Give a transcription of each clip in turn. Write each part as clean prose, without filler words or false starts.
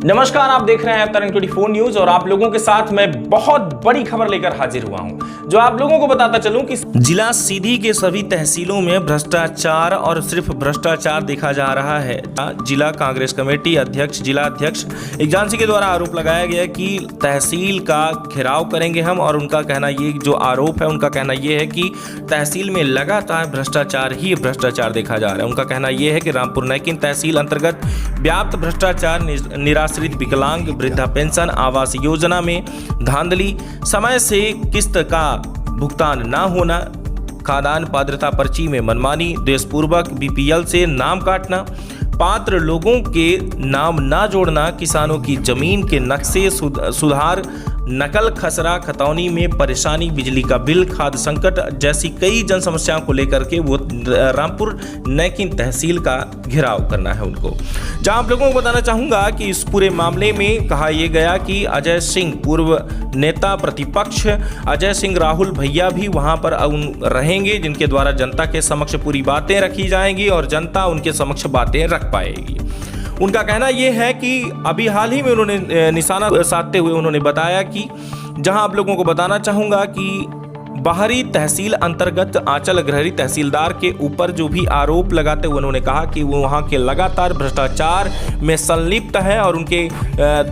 नमस्कार, आप देख रहे हैं तरंग 24 न्यूज और आप लोगों के साथ मैं बहुत बड़ी खबर लेकर हाजिर हुआ हूं, जो आप लोगों को बताता चलूं कि जिला सीधी के सभी तहसीलों में भ्रष्टाचार और सिर्फ भ्रष्टाचार देखा जा रहा है। जिला कांग्रेस कमेटी अध्यक्ष जिला अध्यक्ष इकजान सिंह के द्वारा आरोप लगाया गया कि तहसील का घेराव करेंगे हम, और उनका कहना ये जो आरोप है उनका कहना ये है कि तहसील में लगातार भ्रष्टाचार ही भ्रष्टाचार देखा जा रहा है। उनका कहना यह है कि रामपुर नैकिन तहसील अंतर्गत व्याप्त भ्रष्टाचार, निराश्रित विकलांग वृद्धा पेंशन, आवास योजना में धांधली, समय से किस्त का भुगतान न होना, खाद्यान्न पात्रता पर्ची में मनमानी, देशपूर्वक बीपीएल से नाम काटना, पात्र लोगों के नाम न जोड़ना, किसानों की जमीन के नक्शे सुधार, नकल खसरा खतौनी में परेशानी, बिजली का बिल, खाद्य संकट जैसी कई जन समस्याओं को लेकर के वो रामपुर नैकिन तहसील का घेराव करना है उनको। जहां आप लोगों को बताना चाहूंगा कि इस पूरे मामले में कहा यह गया कि अजय सिंह, पूर्व नेता प्रतिपक्ष अजय सिंह राहुल भैया भी वहां पर रहेंगे, जिनके द्वारा जनता के समक्ष पूरी बातें रखी जाएंगी और जनता उनके समक्ष बातें रख पाएगी। उनका कहना यह है कि अभी हाल ही में उन्होंने निशाना साधते हुए उन्होंने बताया कि जहां आप लोगों को बताना चाहूँगा कि बाहरी तहसील अंतर्गत आंचल अग्रहरी तहसीलदार के ऊपर जो भी आरोप लगाते हुए उन्होंने कहा कि वो वहाँ के लगातार भ्रष्टाचार में संलिप्त है, और उनके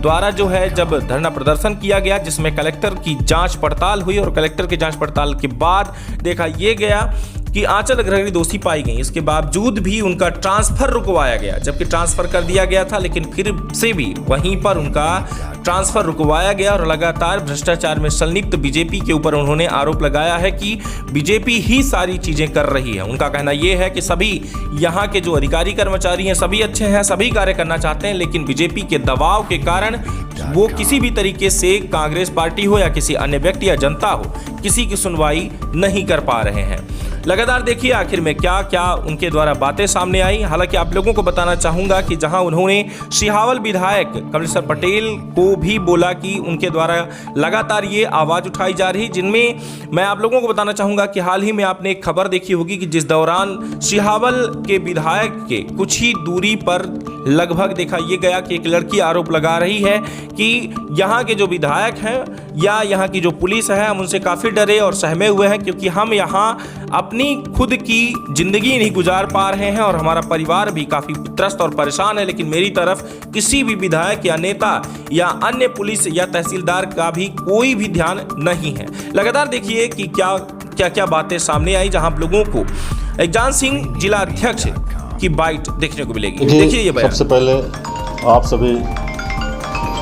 द्वारा जो है जब धरना प्रदर्शन किया गया जिसमें कलेक्टर की जांच पड़ताल हुई और कलेक्टर की जांच पड़ताल के बाद देखा यह गया कि आंचल अग्रहरी दोषी पाई गई। इसके बावजूद भी उनका ट्रांसफर रुकवाया गया, जबकि ट्रांसफर कर दिया गया था, लेकिन फिर से भी वहीं पर उनका ट्रांसफर रुकवाया गया और लगातार भ्रष्टाचार में संलिप्त बीजेपी के ऊपर उन्होंने आरोप लगाया है कि बीजेपी ही सारी चीजें कर रही है। उनका कहना यह है कि सभी यहाँ के जो अधिकारी कर्मचारी हैं सभी अच्छे हैं, सभी कार्य करना चाहते हैं, लेकिन बीजेपी के दबाव के कारण वो किसी भी तरीके से कांग्रेस पार्टी हो या किसी अन्य व्यक्ति या जनता हो, किसी की सुनवाई नहीं कर पा रहे हैं। लगातार देखिए आखिर में क्या क्या उनके द्वारा बातें सामने आई। हालांकि आप लोगों को बताना चाहूंगा कि जहां उन्होंने सिहावल विधायक कमलेश्वर पटेल को भी बोला कि उनके द्वारा लगातार ये आवाज उठाई जा रही, जिनमें मैं आप लोगों को बताना चाहूंगा कि हाल ही में आपने एक खबर देखी होगी कि जिस दौरान सिहावल के विधायक के कुछ ही दूरी पर लगभग देखा यह गया कि एक लड़की आरोप लगा रही है कि यहाँ के जो विधायक हैं या यहाँ की जो पुलिस है, हम उनसे काफ़ी डरे और सहमे हुए हैं, क्योंकि हम यहाँ अपनी खुद की ज़िंदगी नहीं गुजार पा रहे हैं और हमारा परिवार भी काफ़ी त्रस्त और परेशान है, लेकिन मेरी तरफ किसी भी विधायक या नेता या अन्य पुलिस या तहसीलदार का भी कोई भी ध्यान नहीं है। लगातार देखिए कि क्या बातें सामने आई, जहाँ आप लोगों को इकजान सिंह जिला अध्यक्ष की बाइट देखने को मिलेगी। देखिए ये बयान। सबसे पहले आप सभी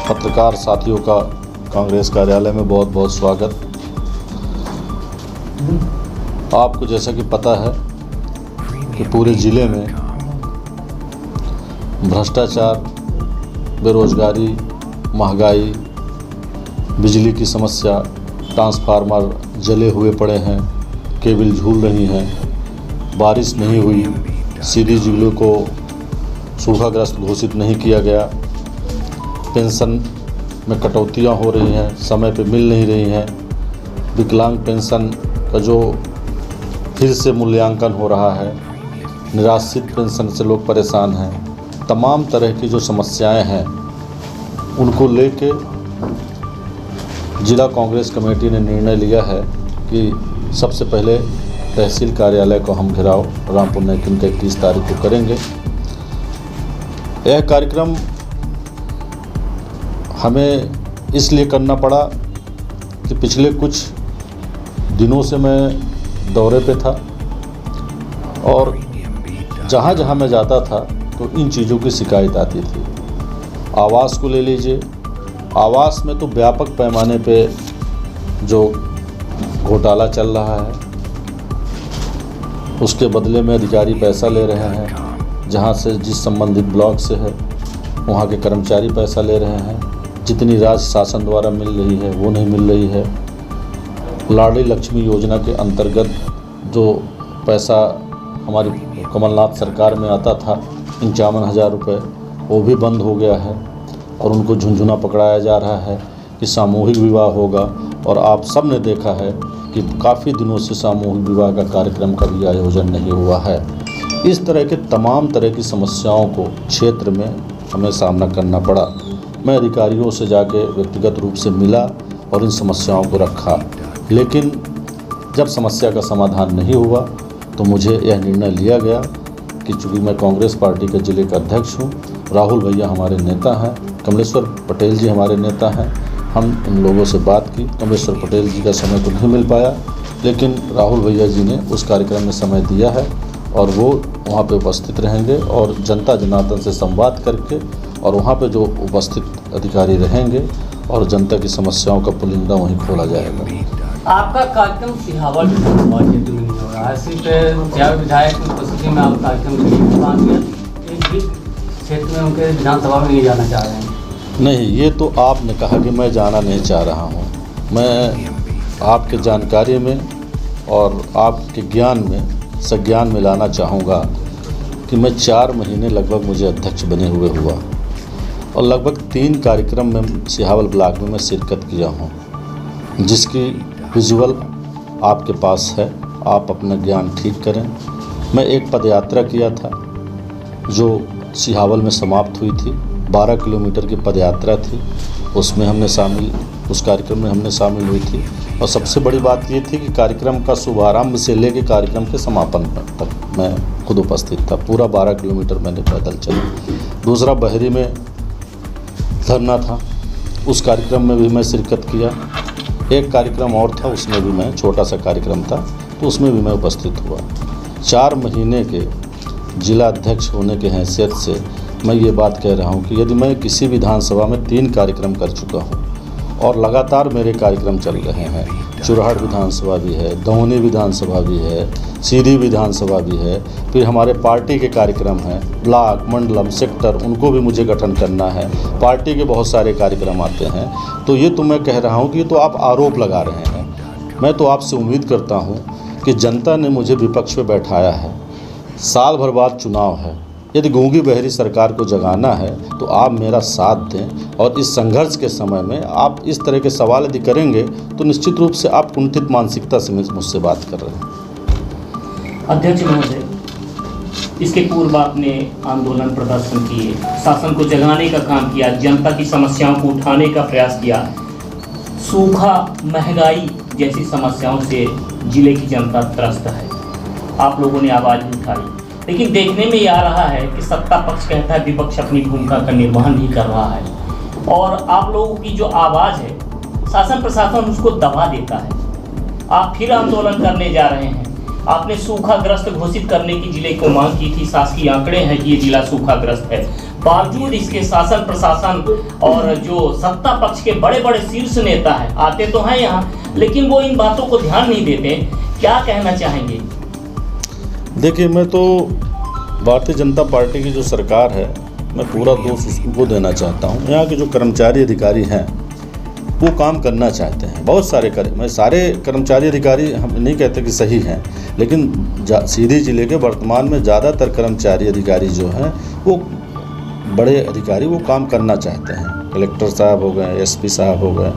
पत्रकार साथियों का कांग्रेस कार्यालय में बहुत बहुत स्वागत। आपको जैसा कि पता है कि पूरे ज़िले में भ्रष्टाचार, बेरोजगारी, महंगाई, बिजली की समस्या, ट्रांसफार्मर जले हुए पड़े हैं, केबल झूल रही हैं, बारिश नहीं हुई, सीधी जिलों को सूखाग्रस्त घोषित नहीं किया गया, पेंशन में कटौतियां हो रही हैं, समय पे मिल नहीं रही हैं, विकलांग पेंशन का जो फिर से मूल्यांकन हो रहा है, निराश्रित पेंशन से लोग परेशान हैं। तमाम तरह की जो समस्याएं हैं उनको लेके जिला कांग्रेस कमेटी ने निर्णय लिया है कि सबसे पहले तहसील कार्यालय को हम घेराव रामपुर नैकिन के 31 तारीख को करेंगे। यह कार्यक्रम हमें इसलिए करना पड़ा कि पिछले कुछ दिनों से मैं दौरे पे था और जहाँ जहाँ मैं जाता था तो इन चीज़ों की शिकायत आती थी। आवास को ले लीजिए, आवास में तो व्यापक पैमाने पे जो घोटाला चल रहा है, उसके बदले में अधिकारी पैसा ले रहे हैं, जहाँ से जिस संबंधित ब्लॉक से है वहाँ के कर्मचारी पैसा ले रहे हैं, जितनी राज्य शासन द्वारा मिल रही है वो नहीं मिल रही है। लाडली लक्ष्मी योजना के अंतर्गत जो पैसा हमारी कमलनाथ सरकार में आता था 51,000 रुपये, वो भी बंद हो गया है और उनको झुंझुना पकड़ाया जा रहा है कि सामूहिक विवाह होगा, और आप सब ने देखा है कि काफ़ी दिनों से सामूहिक विवाह का कार्यक्रम का भी आयोजन नहीं हुआ है। इस तरह के तमाम तरह की समस्याओं को क्षेत्र में हमें सामना करना पड़ा। मैं अधिकारियों से जाके व्यक्तिगत रूप से मिला और इन समस्याओं को रखा, लेकिन जब समस्या का समाधान नहीं हुआ तो मुझे यह निर्णय लिया गया कि चूँकि मैं कांग्रेस पार्टी के जिले का अध्यक्ष हूँ, राहुल भैया हमारे नेता हैं, कमलेश्वर पटेल जी हमारे नेता हैं, हम इन लोगों से बात की। कमलेश्वर पटेल जी का समय तो नहीं मिल पाया, लेकिन राहुल भैया जी ने उस कार्यक्रम में समय दिया है और वो वहाँ पे उपस्थित रहेंगे और जनता जनार्दन से संवाद करके और वहाँ पे जो उपस्थित अधिकारी रहेंगे और जनता की समस्याओं का पुलिंदा वहीं खोला जाएगा। आपका कार्यक्रम सिहावा विधानसभा क्षेत्र में नहीं हो रहा है, सिर्फ सिहावा विधायक की उपस्थिति में आप कार्यक्रम के लिए एक भी क्षेत्र में उनके विधानसभा में नहीं जाना चाह रहे हैं। नहीं, ये तो आपने कहा कि मैं जाना नहीं चाह रहा हूँ। मैं आपके जानकारी में और आपके ज्ञान में संज्ञान में लाना चाहूँगा कि मैं 4 महीने लगभग मुझे अध्यक्ष बने हुए हुआ और लगभग 3 कार्यक्रम में सिहावल ब्लॉक में मैं शिरकत किया हूँ, जिसकी विजुअल आपके पास है। आप अपना ज्ञान ठीक करें। मैं एक पदयात्रा किया था जो सिहावल में समाप्त हुई थी, 12 किलोमीटर की पदयात्रा थी, उसमें हमने उस कार्यक्रम में हमने शामिल हुई थी। और सबसे बड़ी बात ये थी कि कार्यक्रम का शुभारंभ से लेकर कार्यक्रम के समापन तक मैं खुद उपस्थित था। पूरा 12 किलोमीटर मैंने पैदल चला। दूसरा बहरी में धरना था, उस कार्यक्रम में भी मैं शिरकत किया। एक कार्यक्रम और था, उसमें भी मैं, छोटा सा कार्यक्रम था, तो उसमें भी मैं उपस्थित हुआ। 4 महीने के जिला अध्यक्ष होने के हैसियत से मैं ये बात कह रहा हूँ कि यदि मैं किसी विधानसभा में 3 कार्यक्रम कर चुका हूँ और लगातार मेरे कार्यक्रम चल रहे हैं, चुरहट विधानसभा भी है, दौनी विधानसभा भी है, सीधी विधानसभा भी है, फिर हमारे पार्टी के कार्यक्रम हैं, ब्लॉक, मंडलम, सेक्टर, उनको भी मुझे गठन करना है, पार्टी के बहुत सारे कार्यक्रम आते हैं। तो ये तो मैं कह रहा हूँ कि ये तो आप आरोप लगा रहे हैं। मैं तो आपसे उम्मीद करता हूँ कि जनता ने मुझे विपक्ष पे बैठाया है, साल भर बाद चुनाव है, यदि गूंगी बहरी सरकार को जगाना है तो आप मेरा साथ दें और इस संघर्ष के समय में आप इस तरह के सवाल यदि करेंगे तो निश्चित रूप से आप कुंठित मानसिकता से मुझसे बात कर रहे हैं। अध्यक्ष महोदय, इसके पूर्व आपने आंदोलन प्रदर्शन किए, शासन को जगाने का काम किया, जनता की समस्याओं को उठाने का प्रयास किया, सूखा, महंगाई जैसी समस्याओं से जिले की जनता त्रस्त है, आप लोगों ने आवाज़ उठाई, लेकिन देखने में ये आ रहा है कि सत्ता पक्ष कहता है विपक्ष अपनी भूमिका का निर्वहन नहीं कर रहा है और आप लोगों की जो आवाज़ है शासन प्रशासन उसको दबा देता है। आप फिर आंदोलन करने जा रहे हैं। आपने सूखाग्रस्त घोषित करने की जिले को मांग की थी, शासकीय आंकड़े हैं कि ये जिला सूखाग्रस्त है, बावजूद इसके शासन प्रशासन और जो सत्ता पक्ष के बड़े बड़े शीर्ष नेता हैं आते तो हैं यहाँ, लेकिन वो इन बातों को ध्यान नहीं देते। क्या कहना चाहेंगे? देखिए, मैं तो भारतीय जनता पार्टी की जो सरकार है, मैं पूरा दोष उसको देना चाहता हूँ। यहाँ के जो कर्मचारी अधिकारी हैं वो काम करना चाहते हैं, बहुत सारे मैं सारे कर्मचारी अधिकारी हम नहीं कहते कि सही हैं, लेकिन सीधी जिले के वर्तमान में ज़्यादातर कर्मचारी अधिकारी जो हैं वो बड़े अधिकारी वो काम करना चाहते हैं। कलेक्टर साहब हो गए, एसपी साहब हो गए,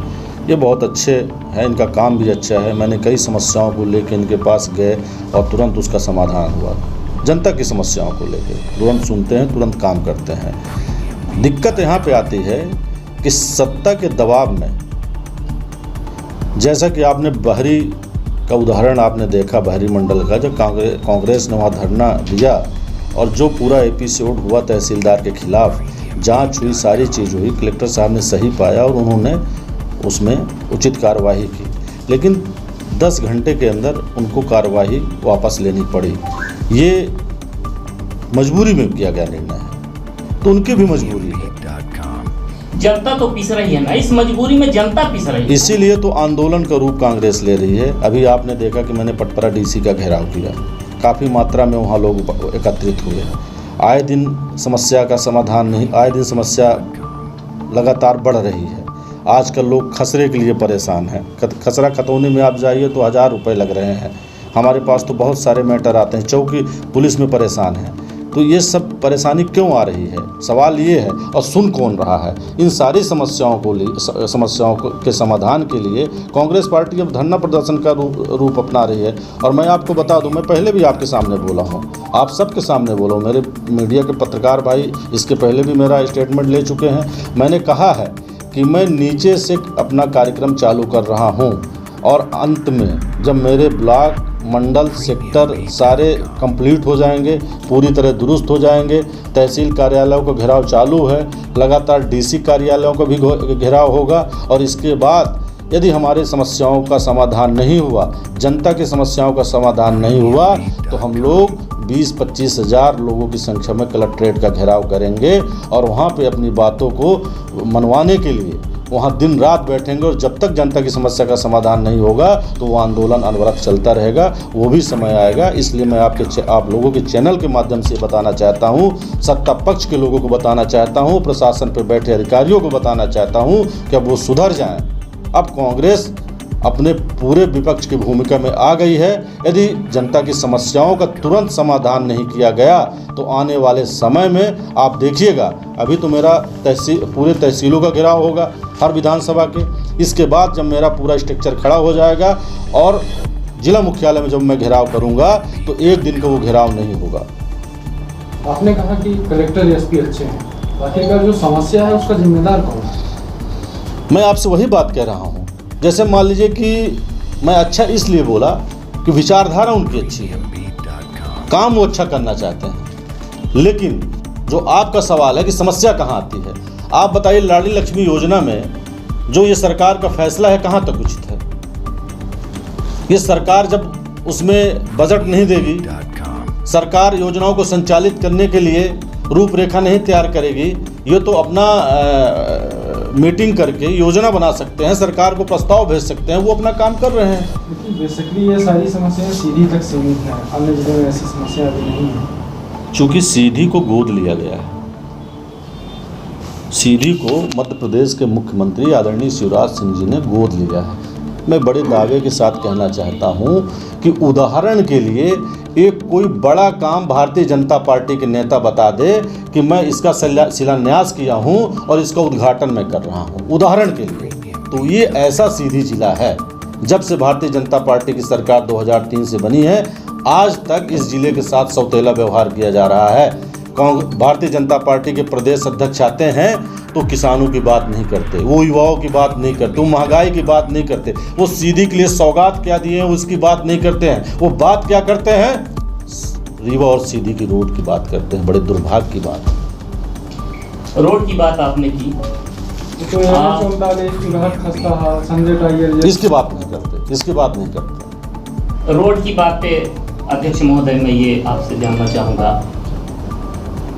ये बहुत अच्छे हैं, इनका काम भी अच्छा है। मैंने कई समस्याओं को लेकर इनके पास गए और तुरंत उसका समाधान हुआ। जनता की समस्याओं को लेकर तुरंत सुनते हैं, तुरंत काम करते हैं। दिक्कत यहाँ पे आती है कि सत्ता के दबाव में, जैसा कि आपने बहरी का उदाहरण आपने देखा, बहरी मंडल का, जब कांग्रेस ने वहाँ धरना दिया और जो पूरा एपिसोड हुआ तहसीलदार के खिलाफ, जांच हुई, सारी चीज़ हुई, कलेक्टर साहब ने सही पाया और उन्होंने उसमें उचित कार्रवाई की, लेकिन 10 घंटे के अंदर उनको कार्रवाई वापस लेनी पड़ी। ये मजबूरी में किया गया निर्णय है, तो उनकी भी मजबूरी है। जनता तो पिस रही है ना, इस मजबूरी में जनता पिस रही है, इसीलिए तो आंदोलन का रूप कांग्रेस ले रही है। अभी आपने देखा कि मैंने पटपरा डीसी का घेराव किया, काफ़ी मात्रा में वहाँ लोग एकत्रित हुए। आए दिन समस्या का समाधान नहीं, आए दिन समस्या लगातार बढ़ रही है। आजकल लोग खसरे के लिए परेशान हैं। खसरा खतौनी में आप जाइए तो 1000 रुपये लग रहे हैं। हमारे पास तो बहुत सारे मैटर आते हैं, चौकी पुलिस में परेशान है। तो ये सब परेशानी क्यों आ रही है, सवाल ये है। और सुन कौन रहा है? इन सारी समस्याओं के समाधान के लिए कांग्रेस पार्टी अब धरना प्रदर्शन का रूप अपना रही है। और मैं आपको बता दूं, मैं पहले भी आपके सामने बोला हूं, आप सबके सामने बोला हूं, मेरे मीडिया के पत्रकार भाई इसके पहले भी मेरा स्टेटमेंट ले चुके हैं। मैंने कहा है कि मैं नीचे से अपना कार्यक्रम चालू कर रहा हूं और अंत में जब मेरे ब्लॉक, मंडल, सेक्टर सारे कंप्लीट हो जाएंगे, पूरी तरह दुरुस्त हो जाएंगे, तहसील कार्यालयों का घेराव चालू है, लगातार डीसी कार्यालयों का भी घेराव होगा। और इसके बाद यदि हमारी समस्याओं का समाधान नहीं हुआ, जनता की समस्याओं का समाधान नहीं हुआ, तो हम लोग 20-25 हज़ार लोगों की संख्या में कलेक्ट्रेट का घेराव करेंगे और वहाँ पे अपनी बातों को मनवाने के लिए वहाँ दिन रात बैठेंगे। और जब तक जनता की समस्या का समाधान नहीं होगा तो वो आंदोलन अनवरत चलता रहेगा। वो भी समय आएगा। इसलिए मैं आप लोगों के चैनल के माध्यम से बताना चाहता हूँ, सत्ता पक्ष के लोगों को बताना चाहता हूँ, प्रशासन पर बैठे अधिकारियों को बताना चाहता हूँ कि अब वो सुधर जाएं। अब कांग्रेस अपने पूरे विपक्ष की भूमिका में आ गई है। यदि जनता की समस्याओं का तुरंत समाधान नहीं किया गया तो आने वाले समय में आप देखिएगा, अभी तो मेरा पूरे तहसीलों का घेराव होगा हर विधानसभा के। इसके बाद जब मेरा पूरा स्ट्रक्चर खड़ा हो जाएगा और जिला मुख्यालय में जब मैं घेराव करूंगा तो एक दिन का वो घेराव नहीं होगा। आपने कहा कि कलेक्टर एसपी अच्छे हैं, आखिरकार जो समस्या है उसका जिम्मेदार कौन है? मैं आपसे वही बात कह रहा हूँ। जैसे मान लीजिए कि मैं अच्छा इसलिए बोला कि विचारधारा उनकी अच्छी है, काम वो अच्छा करना चाहते हैं, लेकिन जो आपका सवाल है कि समस्या कहाँ आती है, आप बताइए लाडली लक्ष्मी योजना में जो ये सरकार का फैसला है कहाँ तक उचित है? ये सरकार जब उसमें बजट नहीं देगी, सरकार योजनाओं को संचालित करने के लिए रूपरेखा नहीं तैयार करेगी, ये तो अपना मीटिंग करके योजना बना सकते हैं, सरकार को प्रस्ताव भेज सकते हैं, वो अपना काम कर रहे हैं। लेकिन बेसिकली ये सारी समस्याएं सीधी तक सीमित हैं, अन्य जिलों में ऐसी समस्या अभी नहीं है। चूँकि सीधी को गोद लिया गया है, सीधी को मध्य प्रदेश के मुख्यमंत्री आदरणीय शिवराज सिंह जी ने गोद लिया है। मैं बड़े दावे के साथ कहना चाहता हूं कि उदाहरण के लिए एक कोई बड़ा काम भारतीय जनता पार्टी के नेता बता दे कि मैं इसका शिलान्यास किया हूं और इसका उद्घाटन मैं कर रहा हूं, उदाहरण के लिए, तो ये ऐसा सीधी जिला है। जब से भारतीय जनता पार्टी की सरकार 2003 से बनी है, आज तक इस जिले के साथ सौतेला व्यवहार किया जा रहा है। भारतीय जनता पार्टी के प्रदेश अध्यक्ष आते हैं तो किसानों की बात नहीं करते, वो युवाओं की बात नहीं करते, वो महंगाई की बात नहीं करते, वो सीधी के लिए सौगात क्या दिए हैं उसकी बात नहीं करते हैं। वो बात क्या करते हैं? रीवा और सीधी की रोड की बात करते हैं। बड़े दुर्भाग्य की बात है। रोड की बात आपने की, तो संजय टाइगर इसकी बात नहीं करते, इसकी बात नहीं करते। रोड की बात पे अध्यक्ष महोदय मैं ये आपसे जानना चाहूँगा,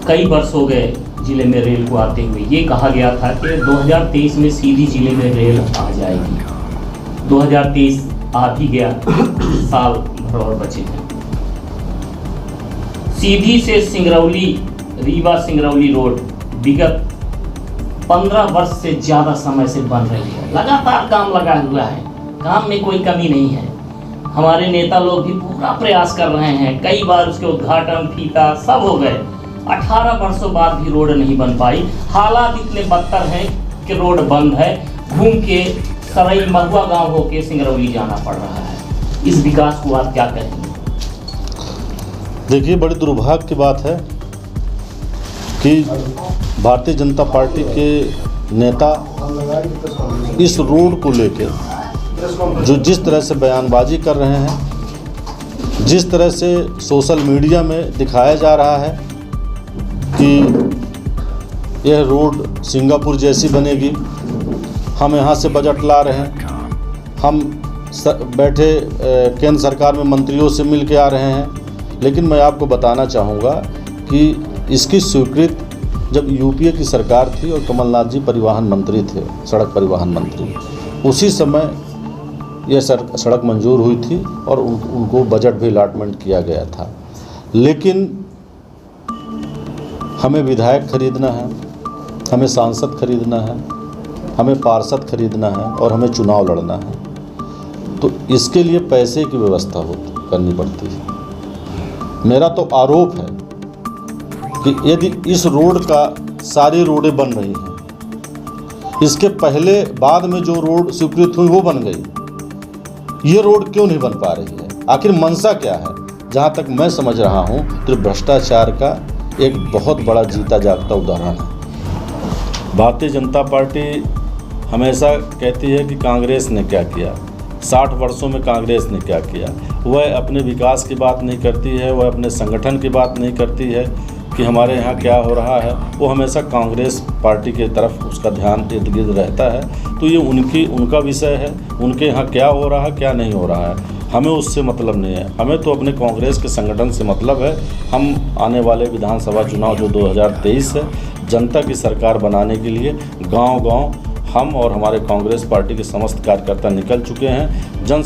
कई वर्ष हो गए जिले में रेल को आते हुए। ये कहा गया था कि 2023 में सीधी जिले में रेल आ जाएगी। 2023 आ भी गया, साल भर और बचे हैं। सीधी से सिंगरौली, रीवा सिंगरौली रोड विगत 15 वर्ष से ज़्यादा समय से बन रही है। लगातार काम लगा हुआ है, काम में कोई कमी नहीं है। हमारे नेता लोग भी पूरा प्रयास कर रहे हैं, कई बार उसके उद्घाटन, फीता सब हो गए। 18 वर्षों बाद भी रोड नहीं बन पाई। हालात इतने बदतर हैं कि रोड बंद है, घूम के सरई महुआ गांव होके सिंगरौली जाना पड़ रहा है। इस विकास को आप क्या कहेंगे? देखिए, बड़ी दुर्भाग्य की बात है कि भारतीय जनता पार्टी के नेता इस रोड को लेकर जो जिस तरह से बयानबाजी कर रहे हैं, जिस तरह से सोशल मीडिया में दिखाया जा रहा है कि यह रोड सिंगापुर जैसी बनेगी, हम यहाँ से बजट ला रहे हैं, हम बैठे केंद्र सरकार में मंत्रियों से मिल के आ रहे हैं। लेकिन मैं आपको बताना चाहूँगा कि इसकी स्वीकृति जब यूपीए की सरकार थी और कमलनाथ जी परिवहन मंत्री थे, सड़क परिवहन मंत्री, उसी समय यह सड़क मंजूर हुई थी और उनको बजट भी अलॉटमेंट किया गया था। लेकिन हमें विधायक खरीदना है, हमें सांसद खरीदना है, हमें पार्षद खरीदना है और हमें चुनाव लड़ना है, तो इसके लिए पैसे की व्यवस्था करनी पड़ती है। मेरा तो आरोप है कि यदि इस रोड का सारी रोडें बन रही हैं, इसके पहले बाद में जो रोड स्वीकृत हुई वो बन गई, ये रोड क्यों नहीं बन पा रही है? आखिर मंशा क्या है? जहाँ तक मैं समझ रहा हूँ तो भ्रष्टाचार का एक बहुत बड़ा जीता जागता उदाहरण है। भारतीय जनता पार्टी हमेशा कहती है कि कांग्रेस ने क्या किया, 60 वर्षों में कांग्रेस ने क्या किया। वह अपने विकास की बात नहीं करती है, वह अपने संगठन की बात नहीं करती है कि हमारे यहाँ क्या हो रहा है। वो हमेशा कांग्रेस पार्टी की तरफ उसका ध्यान इर्द गिर्द रहता है। तो ये उनका विषय है, उनके यहाँ क्या हो रहा है क्या नहीं हो रहा है, हमें उससे मतलब नहीं है। हमें तो अपने कांग्रेस के संगठन से मतलब है। हम आने वाले विधानसभा चुनाव जो 2023 है, जनता की सरकार बनाने के लिए गांव-गांव हम और हमारे कांग्रेस पार्टी के समस्त कार्यकर्ता निकल चुके हैं। जन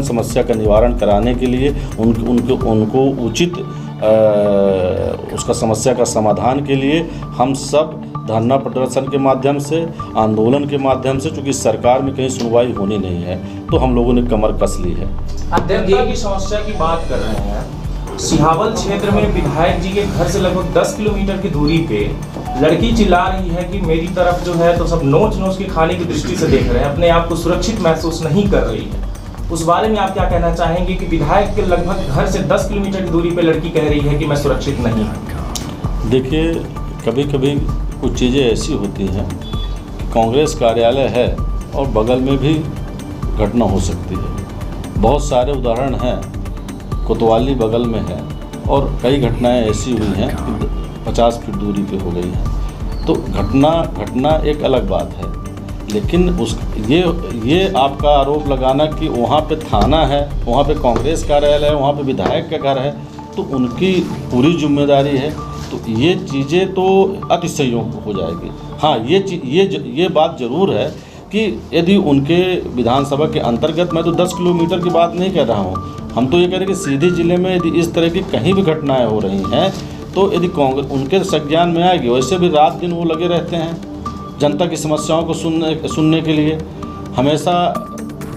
समस्या का निवारण कराने के लिए उनको उचित उसका समस्या का समाधान के लिए हम सब धरना प्रदर्शन के माध्यम से, आंदोलन के माध्यम से, चूँकि सरकार में कहीं सुनवाई होनी नहीं है तो हम लोगों ने कमर कस ली है। जनता की समस्या की बात कर रहे हैं। सिहावल क्षेत्र में विधायक जी के घर से लगभग 10 किलोमीटर की दूरी पे लड़की चिल्ला रही है कि मेरी तरफ जो है तो सब नोच के खाने की दृष्टि से देख रहे हैं, अपने आप को सुरक्षित महसूस नहीं कर रही है। उस बारे में आप क्या कहना चाहेंगे कि विधायक के लगभग घर से 10 किलोमीटर की दूरी पे लड़की कह रही है कि मैं सुरक्षित नहीं हूँ? देखिए, कभी कभी कुछ चीज़ें ऐसी होती हैं कि कांग्रेस कार्यालय है और बगल में भी घटना हो सकती है। बहुत सारे उदाहरण हैं, कोतवाली बगल में है और कई घटनाएं ऐसी हुई हैं कि 50 फीट दूरी पे हो गई हैं। तो घटना एक अलग बात है, लेकिन ये आपका आरोप लगाना कि वहाँ पे थाना है, वहाँ पे कांग्रेस कार्यालय है, वहाँ पे विधायक का घर है, तो उनकी पूरी जिम्मेदारी है। तो ये चीज़ें तो अतिशयोक्ति हो जाएगी। हाँ, ये बात ज़रूर है कि यदि उनके विधानसभा के अंतर्गत, मैं तो 10 किलोमीटर की बात नहीं कर रहा हूँ, हम तो ये कह रहे हैं कि सीधी जिले में यदि इस तरह की कहीं भी घटनाएं हो रही हैं तो यदि कांग्रेस उनके संज्ञान में आएगी। वैसे भी रात दिन वो लगे रहते हैं जनता की समस्याओं को सुनने के लिए, हमेशा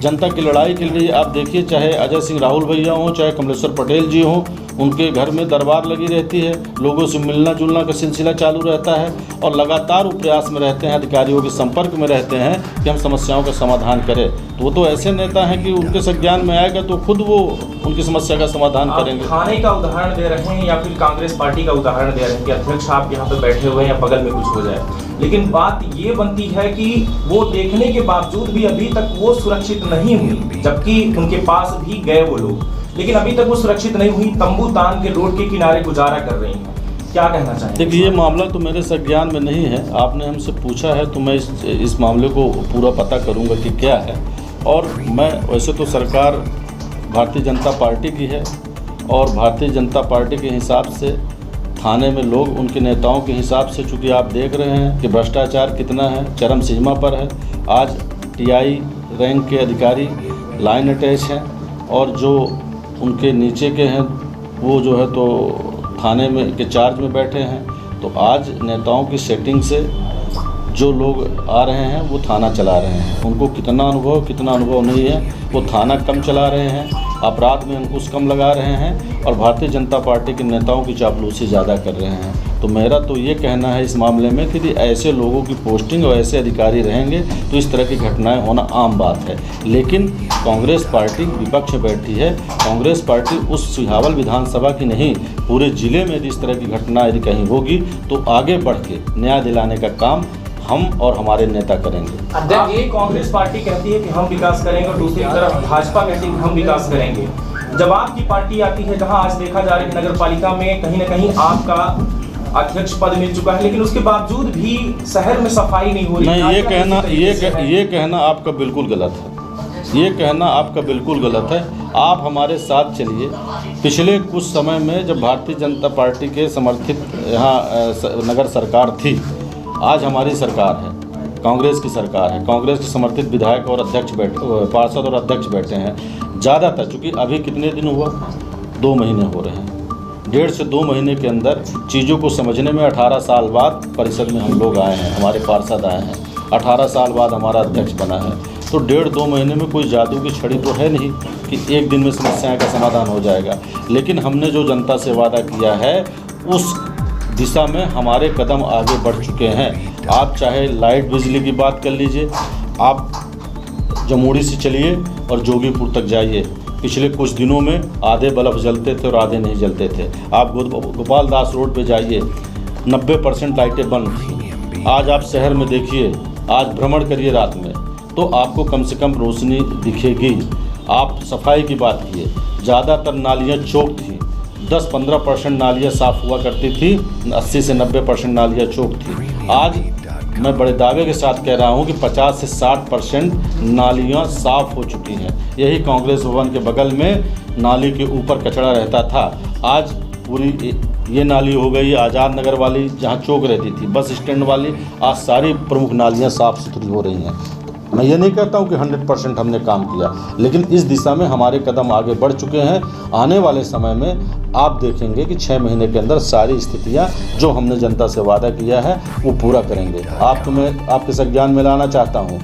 जनता की लड़ाई के लिए। आप देखिए, चाहे अजय सिंह राहुल भैया हों, चाहे कमलेश्वर पटेल जी हों, उनके घर में दरबार लगी रहती है, लोगों से मिलना जुलना का सिलसिला चालू रहता है और लगातार वो प्रयास में रहते हैं, अधिकारियों के संपर्क में रहते हैं कि हम समस्याओं का समाधान करें। तो वो तो ऐसे नेता हैं कि उनके संज्ञान में आएगा तो खुद वो उनकी समस्या का समाधान करेंगे। थाने का उदाहरण दे रहे हैं या फिर कांग्रेस पार्टी का उदाहरण दे रहे हैं कि अध्यक्ष आप यहाँ पे बैठे हुए हैं या बगल में कुछ हो जाए, लेकिन बात ये बनती है कि वो देखने के बावजूद भी अभी तक वो सुरक्षित नहीं हुई, जबकि उनके पास भी गए वो लोग, लेकिन अभी तक वो सुरक्षित नहीं हुई, तंबू तान के रोड के किनारे गुजारा कर रही हैं। क्या कहना चाहेंगे? देखिए, ये मामला तो मेरे संज्ञान में नहीं है, आपने हमसे पूछा है तो मैं इस मामले को पूरा पता करूंगा कि क्या है। और मैं वैसे तो सरकार भारतीय जनता पार्टी की है और भारतीय जनता पार्टी के हिसाब से थाने में लोग उनके नेताओं के हिसाब से, चूँकि आप देख रहे हैं कि भ्रष्टाचार कितना है, चरम सीमा पर है। आज TI रैंक के अधिकारी लाइन अटैच हैं और जो उनके नीचे के हैं वो जो है तो थाने में के चार्ज में बैठे हैं। तो आज नेताओं की सेटिंग से जो लोग आ रहे हैं वो थाना चला रहे हैं। उनको कितना अनुभव नहीं है, वो थाना कम चला रहे हैं, अपराध में अंकुश कम लगा रहे हैं और भारतीय जनता पार्टी के नेताओं की चापलूसी ज़्यादा कर रहे हैं। तो मेरा तो ये कहना है इस मामले में कि ऐसे लोगों की पोस्टिंग और ऐसे अधिकारी रहेंगे तो इस तरह की घटनाएं होना आम बात है। लेकिन कांग्रेस पार्टी विपक्ष में बैठी है, कांग्रेस पार्टी उस सिहावल विधानसभा की नहीं, पूरे ज़िले में यदि इस तरह की घटना यदि कहीं होगी तो आगे बढ़ के न्याय दिलाने का काम हम और हमारे नेता करेंगे। अध्यक्ष, ये कांग्रेस पार्टी कहती है कि हम विकास करेंगे और दूसरी तरफ भाजपा कहती है कि हम विकास करेंगे। जब आपकी पार्टी आती है, जहां आज देखा जा रहा है कि नगर पालिका में कहीं ना कहीं आपका अध्यक्ष पद मिल चुका है, लेकिन उसके बावजूद भी शहर में सफाई नहीं हो रही। नहीं, ये कहना आपका बिल्कुल गलत है। ये कहना आपका बिल्कुल गलत है। आप हमारे साथ चलिए। पिछले कुछ समय में जब भारतीय जनता पार्टी के समर्थित यहाँ नगर सरकार थी, आज हमारी सरकार है, कांग्रेस की सरकार है, कांग्रेस के समर्थित विधायक और अध्यक्ष पार्षद और अध्यक्ष बैठे हैं। ज़्यादातर, चूँकि अभी कितने दिन हुआ, 2 महीने हो रहे हैं, 1.5 से 2 महीने के अंदर चीज़ों को समझने में 18 साल बाद परिषद में हम लोग आए हैं, हमारे पार्षद आए हैं, 18 साल बाद हमारा अध्यक्ष बना है। तो 1.5-2 महीने में कोई जादू की छड़ी तो है नहीं कि एक दिन में समस्याएं का समाधान हो जाएगा। लेकिन हमने जो जनता से वादा किया है उस दिशा में हमारे कदम आगे बढ़ चुके हैं। आप चाहे लाइट बिजली की बात कर लीजिए, आप जमूड़ी से चलिए और जोगीपुर तक जाइए, पिछले कुछ दिनों में आधे बल्ब जलते थे और आधे नहीं जलते थे। आप गोपाल दास रोड पे जाइए, 90% लाइटें बंद थी। आज आप शहर में देखिए, आज भ्रमण करिए रात में तो आपको कम से कम रोशनी दिखेगी। आप सफाई की बात कीजिए, ज़्यादातर नालियाँ चौक थी, 10-15% नालियाँ साफ़ हुआ करती थी, 80 से 90% नालियाँ चौक थी। आज मैं बड़े दावे के साथ कह रहा हूं कि 50 से 60% नालियां साफ़ हो चुकी हैं। यही कांग्रेस भवन के बगल में नाली के ऊपर कचरा रहता था, आज पूरी ये नाली हो गई। आज़ाद नगर वाली जहां चौक रहती थी, बस स्टैंड वाली, आज सारी प्रमुख नालियां साफ़ सुथरी हो रही हैं। मैं ये नहीं कहता हूँ कि 100% हमने काम किया, लेकिन इस दिशा में हमारे कदम आगे बढ़ चुके हैं। आने वाले समय में आप देखेंगे कि 6 महीने के अंदर सारी स्थितियाँ जो हमने जनता से वादा किया है वो पूरा करेंगे। मैं आपके साथ ज्ञान में लाना चाहता हूँ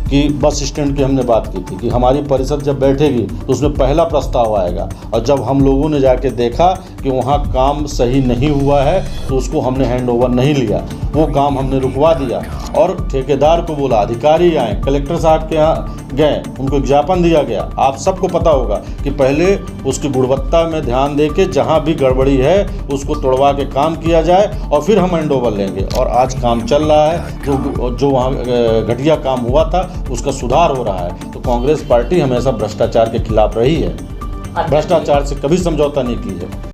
कि बस स्टैंड की हमने बात की थी कि हमारी परिषद जब बैठेगी तो उसमें पहला प्रस्ताव आएगा, और जब हम लोगों ने जाके देखा कि वहाँ काम सही नहीं हुआ है तो उसको हमने हैंडओवर नहीं लिया, वो काम हमने रुकवा दिया और ठेकेदार को बोला, अधिकारी आए, कलेक्टर साहब के यहाँ गए, उनको एक ज्ञापन दिया गया। आप सबको पता होगा कि पहले उसकी गुणवत्ता में ध्यान दे के जहाँ भी गड़बड़ी है उसको तोड़वा के काम किया जाए और फिर हम हैंडओवर लेंगे। और आज काम चल रहा है, जो वहाँ घटिया काम हुआ था उसका सुधार हो रहा है। तो कांग्रेस पार्टी हमेशा भ्रष्टाचार के खिलाफ रही है, भ्रष्टाचार से कभी समझौता नहीं की है।